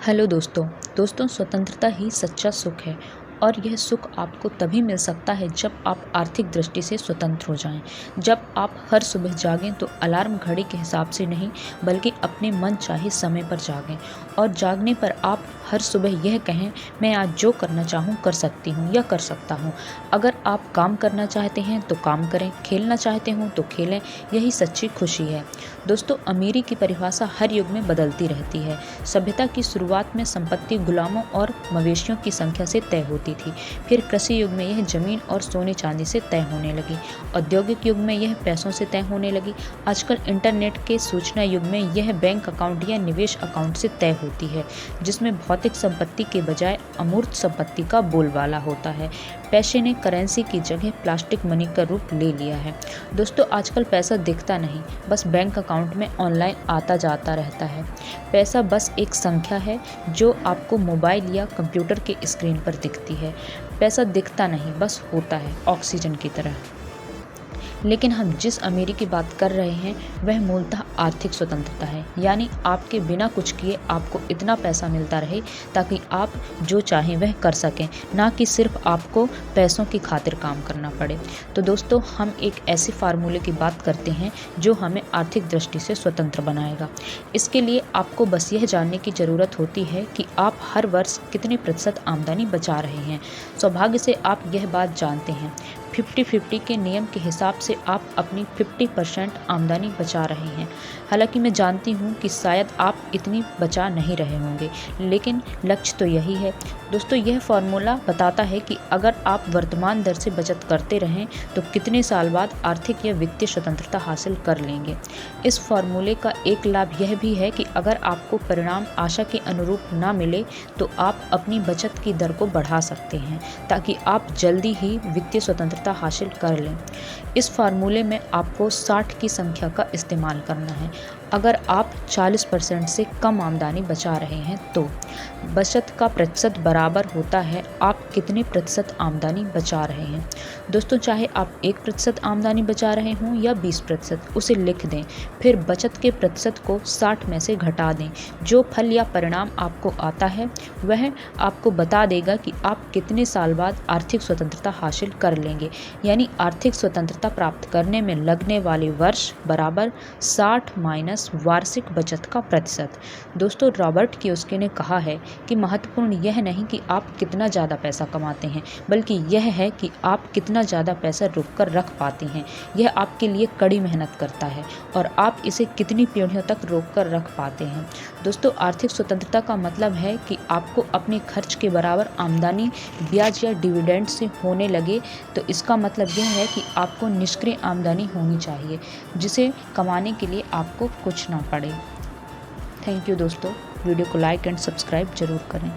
Hello दोस्तों। स्वतंत्रता ही सच्चा सुख है और यह सुख आपको तभी मिल सकता है जब आप आर्थिक दृष्टि से स्वतंत्र हो जाएं। जब आप हर सुबह जागें तो अलार्म घड़ी के हिसाब से नहीं बल्कि अपने मन चाहे समय पर जागें और जागने पर आप हर सुबह यह कहें, मैं आज जो करना चाहूँ कर सकती हूँ या कर सकता हूँ। अगर आप काम करना चाहते हैं तो काम करें, खेलना चाहते हो तो खेलें, यही सच्ची खुशी है। दोस्तों, अमीरी की परिभाषा हर युग में बदलती रहती है। सभ्यता की शुरुआत में संपत्ति गुलामों और मवेशियों की संख्या से तय होती थी। फिर कृषि युग में यह जमीन और सोने चांदी से तय होने लगी। औद्योगिक युग में यह पैसों से तय होने लगी। आजकल इंटरनेट के सूचना युग में यह बैंक अकाउंट या निवेश अकाउंट से तय होती है, जिसमें भौतिक संपत्ति के बजाय अमूर्त संपत्ति का बोलबाला होता है। पैसे ने करेंसी की जगह प्लास्टिक मनी का रूप ले लिया है। दोस्तों, आजकल पैसा दिखता नहीं, बस बैंक अकाउंट में ऑनलाइन आता जाता रहता है। पैसा बस एक संख्या है जो आपको मोबाइल या कंप्यूटर के स्क्रीन पर दिखती है। पैसा दिखता नहीं, बस होता है, ऑक्सीजन की तरह। लेकिन हम जिस अमीरी की बात कर रहे हैं वह मूलतः आर्थिक स्वतंत्रता है, यानी आपके बिना कुछ किए आपको इतना पैसा मिलता रहे ताकि आप जो चाहें वह कर सकें, ना कि सिर्फ आपको पैसों की खातिर काम करना पड़े। तो दोस्तों, हम एक ऐसे फार्मूले की बात करते हैं जो हमें आर्थिक दृष्टि से स्वतंत्र बनाएगा। इसके लिए आपको बस यह जानने की ज़रूरत होती है कि आप हर वर्ष कितने प्रतिशत आमदनी बचा रहे हैं। सौभाग्य से आप यह बात जानते हैं। 50-50 के नियम के हिसाब से आप अपनी 50% आमदनी बचा रहे हैं। हालांकि मैं जानती हूँ कि शायद आप इतनी बचा नहीं रहे होंगे, लेकिन लक्ष्य तो यही है। दोस्तों, यह फॉर्मूला बताता है कि अगर आप वर्तमान दर से बचत करते रहें तो कितने साल बाद आर्थिक या वित्तीय स्वतंत्रता हासिल कर लेंगे। इस फॉर्मूले का एक लाभ यह भी है कि अगर आपको परिणाम आशा के अनुरूप ना मिले तो आप अपनी बचत की दर को बढ़ा सकते हैं ताकि आप जल्दी ही वित्तीय स्वतंत्रता हासिल कर लें। इस फार्मूले में आपको 60 की संख्या का इस्तेमाल करना है। अगर आप 40% से कम आमदनी बचा रहे हैं तो बचत का प्रतिशत बराबर होता है आप कितने प्रतिशत आमदनी बचा रहे हैं। दोस्तों, चाहे आप 1% आमदनी बचा रहे हों या 20%, उसे लिख दें। फिर बचत के प्रतिशत को 60 में से घटा दें। जो फल या परिणाम आपको आता है वह आपको बता देगा कि आप कितने साल बाद आर्थिक स्वतंत्रता हासिल कर लेंगे, यानी आर्थिक स्वतंत्रता प्राप्त करने में लगने वाले वर्ष बराबर 60 माइनस वार्षिक बचत का प्रतिशत। दोस्तों, रॉबर्ट कियोसाकी ने कहा है कि महत्वपूर्ण यह नहीं कि आप कितना ज़्यादा पैसा कमाते हैं, बल्कि यह है कि आप कितना ज़्यादा पैसा रोक कर रख पाते हैं। यह आपके लिए कड़ी मेहनत करता है और आप इसे कितनी पीढ़ियों तक रोक कर रख पाते हैं। दोस्तों, आर्थिक स्वतंत्रता का मतलब है कि आपको अपने खर्च के बराबर आमदनी ब्याज या डिविडेंड से होने लगे। तो इसका मतलब यह है कि आपको निष्क्रिय आमदनी होनी चाहिए जिसे कमाने के लिए आपको कुछ ना पड़े। थैंक यू दोस्तों। वीडियो को लाइक एंड सब्सक्राइब जरूर करें।